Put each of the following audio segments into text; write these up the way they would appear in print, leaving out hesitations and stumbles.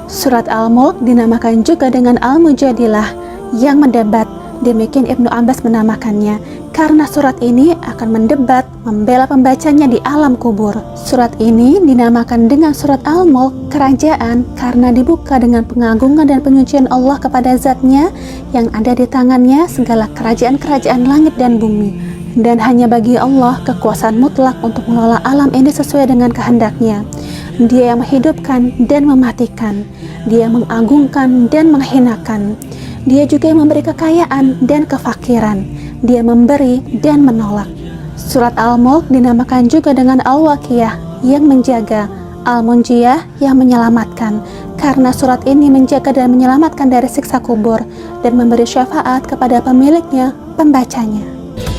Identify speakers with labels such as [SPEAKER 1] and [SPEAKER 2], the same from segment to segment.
[SPEAKER 1] Surat Al-Mulk dinamakan juga dengan Al-Mujadilah, yang mendebat. Demikian Ibnu Abbas menamakannya, karena surat ini akan mendebat, membela pembacanya di alam kubur. Surat ini dinamakan dengan surat Al-Mulk, kerajaan, karena dibuka dengan pengagungan dan penyucian Allah kepada zatnya yang ada di tangannya segala kerajaan-kerajaan langit dan bumi. Dan hanya bagi Allah kekuasaan mutlak untuk mengelola alam ini sesuai dengan kehendaknya. Dia yang menghidupkan dan mematikan, Dia mengagungkan dan menghinakan. Dia juga yang memberi kekayaan dan kefakiran. Dia memberi dan menolak. Surat Al-Mulk dinamakan juga dengan Al-Waqiyah, yang menjaga, Al-Munjiyah, yang menyelamatkan, karena surat ini menjaga dan menyelamatkan dari siksa kubur dan memberi syafaat kepada pemiliknya, pembacanya.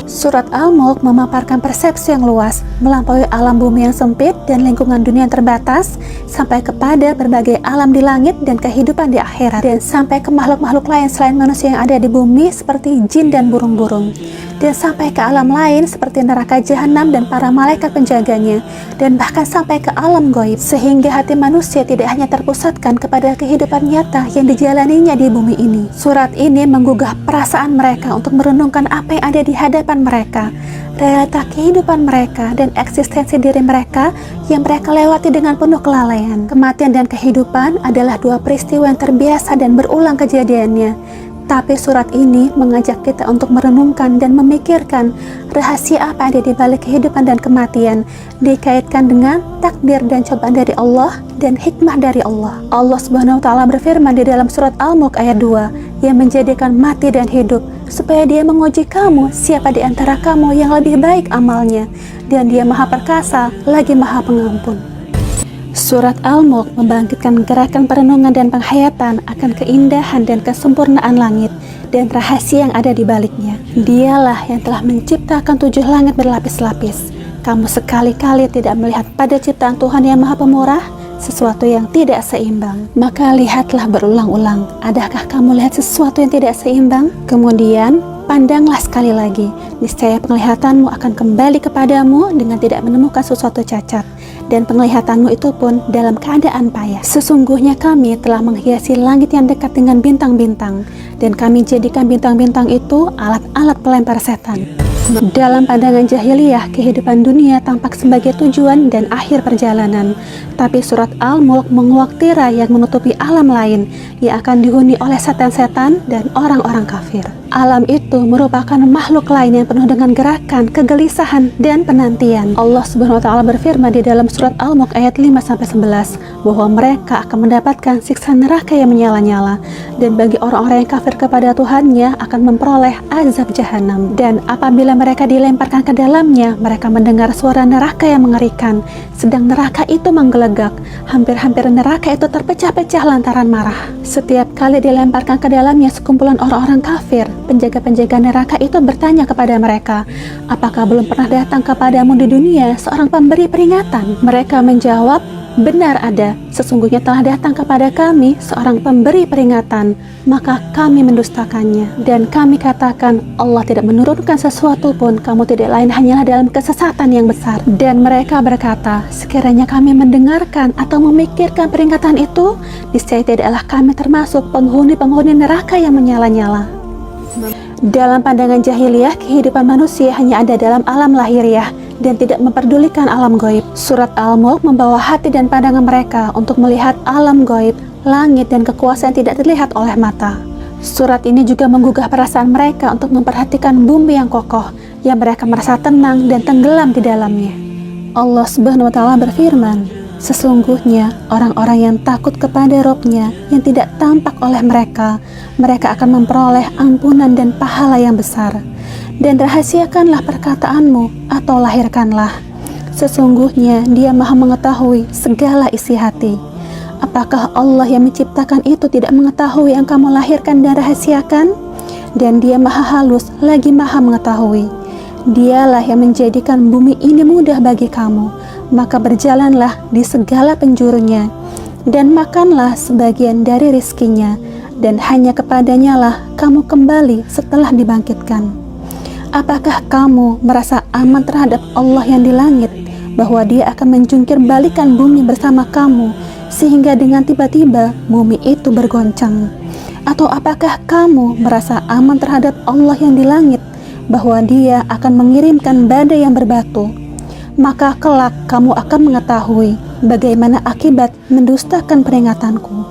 [SPEAKER 1] Surat Al-Mulk memaparkan persepsi yang luas, melampaui alam bumi yang sempit dan lingkungan dunia yang terbatas, sampai kepada berbagai alam di langit dan kehidupan di akhirat, dan sampai ke makhluk-makhluk lain selain manusia yang ada di bumi seperti jin dan burung-burung, dan sampai ke alam lain seperti neraka jahanam dan para malaikat penjaganya, dan bahkan sampai ke alam gaib, sehingga hati manusia tidak hanya terpusatkan kepada kehidupan nyata yang dijalaninya di bumi ini. Surat ini menggugah perasaan mereka untuk merenungkan apa yang ada di hadapan mereka, realita kehidupan mereka, dan eksistensi diri mereka yang mereka lewati dengan penuh kelalaian. Kematian dan kehidupan adalah dua peristiwa yang terbiasa dan berulang kejadiannya. Tapi surat ini mengajak kita untuk merenungkan dan memikirkan rahasia apa ada di balik kehidupan dan kematian, dikaitkan dengan takdir dan cobaan dari Allah dan hikmah dari Allah. Allah Subhanahu wa Ta'ala berfirman di dalam surat Al-Mulk ayat 2, yang menjadikan mati dan hidup supaya Dia menguji kamu siapa di antara kamu yang lebih baik amalnya, dan Dia Maha Perkasa lagi Maha Pengampun. Surat Al-Mulk membangkitkan gerakan perenungan dan penghayatan akan keindahan dan kesempurnaan langit dan rahasia yang ada di baliknya. Dialah yang telah menciptakan 7 langit berlapis-lapis. Kamu sekali-kali tidak melihat pada ciptaan Tuhan yang Maha Pemurah sesuatu yang tidak seimbang. Maka lihatlah berulang-ulang, adakah kamu lihat sesuatu yang tidak seimbang? Kemudian pandanglah sekali lagi, niscaya penglihatanmu akan kembali kepadamu dengan tidak menemukan sesuatu cacat, dan penglihatanmu itu pun dalam keadaan payah. Sesungguhnya kami telah menghiasi langit yang dekat dengan bintang-bintang, dan kami jadikan bintang-bintang itu alat-alat pelempar setan. Dalam pandangan jahiliyah, kehidupan dunia tampak sebagai tujuan dan akhir perjalanan. Tapi surat Al-Mulk menguak tirai yang menutupi alam lain yang akan dihuni oleh setan-setan dan orang-orang kafir. Alam itu merupakan makhluk lain yang penuh dengan gerakan, kegelisahan, dan penantian. Allah Subhanahu wa Ta'ala berfirman di dalam surat Al-Mulk ayat 5-11 bahwa mereka akan mendapatkan siksa neraka yang menyala-nyala, dan bagi orang-orang yang kafir kepada Tuhannya akan memperoleh azab jahanam. Dan apabila mereka dilemparkan ke dalamnya, mereka mendengar suara neraka yang mengerikan, sedang neraka itu menggelegak. Hampir-hampir neraka itu terpecah-pecah lantaran marah. Setiap kali dilemparkan ke dalamnya sekumpulan orang-orang kafir, penjaga-penjaga neraka itu bertanya kepada mereka, apakah belum pernah datang kepadamu di dunia seorang pemberi peringatan? Mereka menjawab, benar ada, sesungguhnya telah datang kepada kami seorang pemberi peringatan, maka kami mendustakannya. Dan kami katakan, Allah tidak menurunkan sesuatu pun, kamu tidak lain hanyalah dalam kesesatan yang besar. Dan mereka berkata, sekiranya kami mendengarkan atau memikirkan peringatan itu, niscaya tidaklah kami termasuk penghuni-penghuni neraka yang menyala-nyala. Dalam pandangan jahiliyah, kehidupan manusia hanya ada dalam alam lahiriah dan tidak memperdulikan alam gaib. Surat Al-Mulk membawa hati dan pandangan mereka untuk melihat alam gaib, langit, dan kekuasaan tidak terlihat oleh mata. Surat ini juga menggugah perasaan mereka untuk memperhatikan bumi yang kokoh, yang mereka merasa tenang dan tenggelam di dalamnya. Allah Subhanahu wa Ta'ala berfirman, sesungguhnya orang-orang yang takut kepada Robnya yang tidak tampak oleh mereka, mereka akan memperoleh ampunan dan pahala yang besar. Dan rahasiakanlah perkataanmu atau lahirkanlah. Sesungguhnya Dia Maha mengetahui segala isi hati. Apakah Allah yang menciptakan itu tidak mengetahui yang kamu lahirkan dan rahasiakan? Dan Dia Maha halus lagi Maha mengetahui. Dialah yang menjadikan bumi ini mudah bagi kamu, maka berjalanlah di segala penjurunya, dan makanlah sebagian dari rizkinya, dan hanya kepadanya lah kamu kembali setelah dibangkitkan. Apakah kamu merasa aman terhadap Allah yang di langit, bahwa Dia akan menjungkir balikan bumi bersama kamu, sehingga dengan tiba-tiba bumi itu bergoncang? Atau apakah kamu merasa aman terhadap Allah yang di langit, bahwa Dia akan mengirimkan badai yang berbatu? Maka kelak kamu akan mengetahui bagaimana akibat mendustakan peringatanku.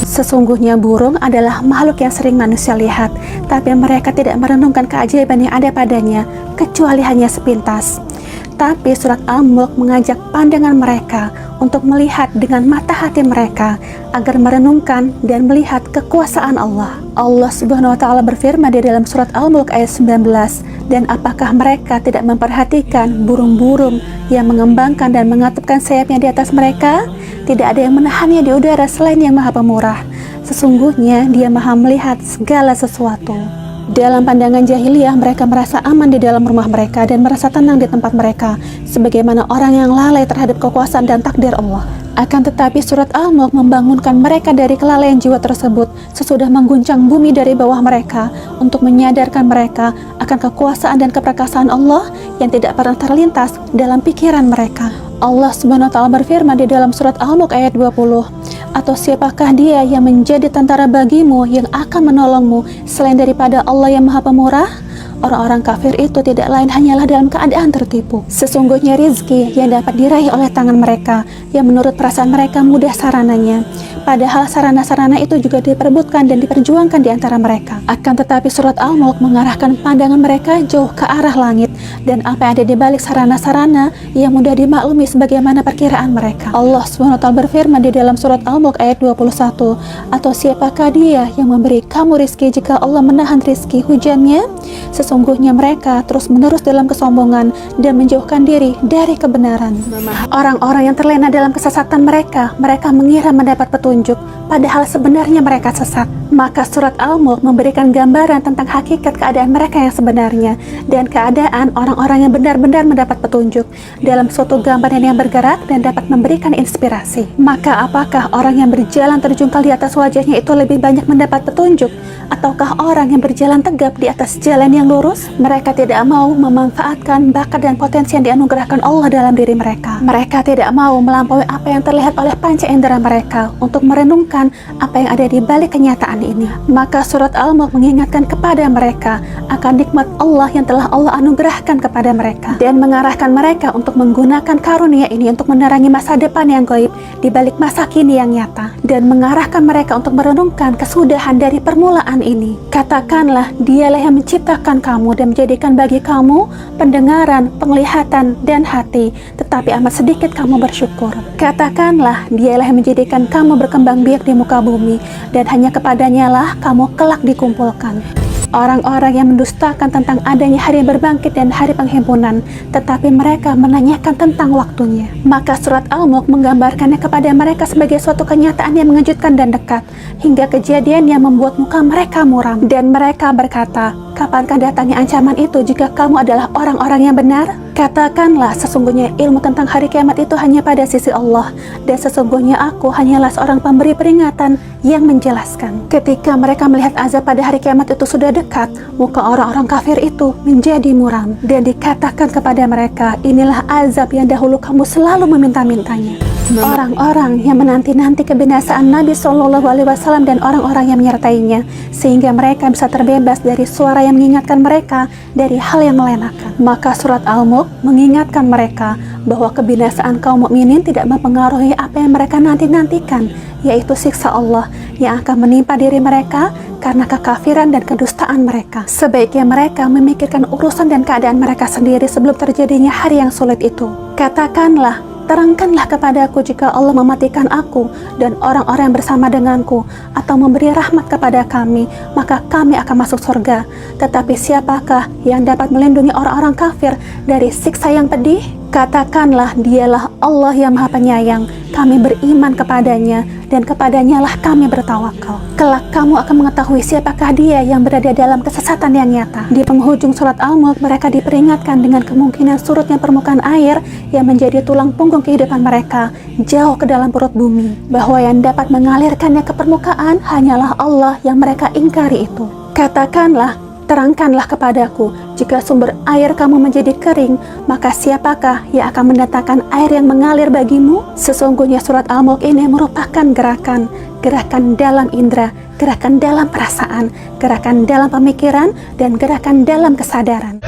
[SPEAKER 1] Sesungguhnya burung adalah makhluk yang sering manusia lihat, tapi mereka tidak merenungkan keajaiban yang ada padanya, kecuali hanya sepintas. Tapi surat Al-Mulk mengajak pandangan mereka untuk melihat dengan mata hati mereka, agar merenungkan dan melihat kekuasaan Allah. Allah Subhanahu wa Ta'ala berfirman di dalam surat Al-Mulk ayat 19, "Dan apakah mereka tidak memperhatikan burung-burung yang mengembangkan dan mengatupkan sayapnya di atas mereka? Tidak ada yang menahannya di udara selain Yang Maha Pemurah. Sesungguhnya Dia Maha melihat segala sesuatu." Dalam pandangan jahiliyah, mereka merasa aman di dalam rumah mereka dan merasa tenang di tempat mereka, sebagaimana orang yang lalai terhadap kekuasaan dan takdir Allah. Akan tetapi surat Al-Mulk membangunkan mereka dari kelalaian jiwa tersebut sesudah mengguncang bumi dari bawah mereka, untuk menyadarkan mereka akan kekuasaan dan keperkasaan Allah yang tidak pernah terlintas dalam pikiran mereka. Allah Subhanahu wa Ta'ala berfirman di dalam surat Al-Mulk ayat 20, "Atau siapakah Dia yang menjadi tentara bagimu yang akan menolongmu selain daripada Allah yang Maha Pemurah?" Orang-orang kafir itu tidak lain hanyalah dalam keadaan tertipu. Sesungguhnya rizki yang dapat diraih oleh tangan mereka, yang menurut perasaan mereka mudah sarananya, padahal sarana-sarana itu juga diperebutkan dan diperjuangkan di antara mereka. Akan tetapi surat Al-Mulk mengarahkan pandangan mereka jauh ke arah langit, dan apa yang ada di balik sarana-sarana yang mudah dimaklumi sebagaimana perkiraan mereka. Allah SWT berfirman di dalam surat Al-Mulk ayat 21, "Atau siapakah Dia yang memberi kamu rizki jika Allah menahan rizki hujannya? Sesungguhnya mereka terus-menerus dalam kesombongan dan menjauhkan diri dari kebenaran." Orang-orang yang terlena dalam kesesatan mereka mengira mendapat petunjuk, padahal sebenarnya mereka sesat. Maka surat Al-Mulk memberikan gambaran tentang hakikat keadaan mereka yang sebenarnya, dan keadaan orang-orang yang benar-benar mendapat petunjuk dalam suatu gambaran yang bergerak dan dapat memberikan inspirasi. Maka apakah orang yang berjalan terjungkal di atas wajahnya itu lebih banyak mendapat petunjuk, ataukah orang yang berjalan tegap di atas jalan yang lurus? Mereka tidak mau memanfaatkan bakat dan potensi yang dianugerahkan Allah dalam diri mereka. Mereka tidak mau melampaui apa yang terlihat oleh panca indera mereka untuk merenungkan apa yang ada di balik kenyataan ini. Maka surat Al-Mulk mengingatkan kepada mereka akan nikmat Allah yang telah Allah anugerahkan kepada mereka, dan mengarahkan mereka untuk menggunakan karunia ini untuk menerangi masa depan yang gaib di balik masa kini yang nyata, dan mengarahkan mereka untuk merenungkan kesudahan dari permulaan ini. Katakanlah, Dialah yang menciptakan kamu dan menjadikan bagi kamu pendengaran, penglihatan, dan hati, tetapi amat sedikit kamu bersyukur. Katakanlah, Dialah yang menjadikan kamu berkembang biak di muka bumi, dan hanya kepadanya lah kamu kelak dikumpulkan. Orang-orang yang mendustakan tentang adanya hari berbangkit dan hari penghimpunan, tetapi mereka menanyakan tentang waktunya. Maka surat Al-Mulk menggambarkannya kepada mereka sebagai suatu kenyataan yang mengejutkan dan dekat, hingga kejadian yang membuat muka mereka muram. Dan mereka berkata, "Kapankah datangnya ancaman itu jika kamu adalah orang-orang yang benar?" Katakanlah, sesungguhnya ilmu tentang hari kiamat itu hanya pada sisi Allah, dan sesungguhnya aku hanyalah seorang pemberi peringatan yang menjelaskan. Ketika mereka melihat azab pada hari kiamat itu sudah dekat, muka orang-orang kafir itu menjadi muram, dan dikatakan kepada mereka, "Inilah azab yang dahulu kamu selalu meminta-mintanya." Orang-orang yang menanti-nanti kebinasaan Nabi SAW dan orang-orang yang menyertainya, sehingga mereka bisa terbebas dari suara yang mengingatkan mereka dari hal yang melenakan. Maka surat Al-Mulk mengingatkan mereka bahwa kebinasaan kaum mukminin tidak mempengaruhi apa yang mereka nanti-nantikan, yaitu siksa Allah yang akan menimpa diri mereka karena kekafiran dan kedustaan mereka. Sebaiknya mereka memikirkan urusan dan keadaan mereka sendiri sebelum terjadinya hari yang sulit itu. Katakanlah, "Terangkanlah kepadaku jika Allah mematikan aku dan orang-orang yang bersama denganku, atau memberi rahmat kepada kami, maka kami akan masuk surga. Tetapi siapakah yang dapat melindungi orang-orang kafir dari siksa yang pedih?" Katakanlah, Dialah Allah yang Maha Penyayang, kami beriman kepadanya, dan kepadanya lah kami bertawakal. Kelak kamu akan mengetahui siapakah Dia yang berada dalam kesesatan yang nyata. Di penghujung surat Al-Mulk, mereka diperingatkan dengan kemungkinan surutnya permukaan air yang menjadi tulang punggung kehidupan mereka jauh ke dalam perut bumi, bahwa yang dapat mengalirkannya ke permukaan hanyalah Allah yang mereka ingkari itu. Katakanlah, Terangkanlah kepadaku, jika sumber air kamu menjadi kering, maka siapakah yang akan mendatangkan air yang mengalir bagimu? Sesungguhnya surat Al-Mulk ini merupakan gerakan dalam indera, gerakan dalam perasaan, gerakan dalam pemikiran, dan gerakan dalam kesadaran.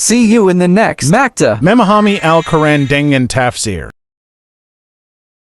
[SPEAKER 2] See you in the next Makta
[SPEAKER 3] Memahami Al-Quran Dengan Tafsir.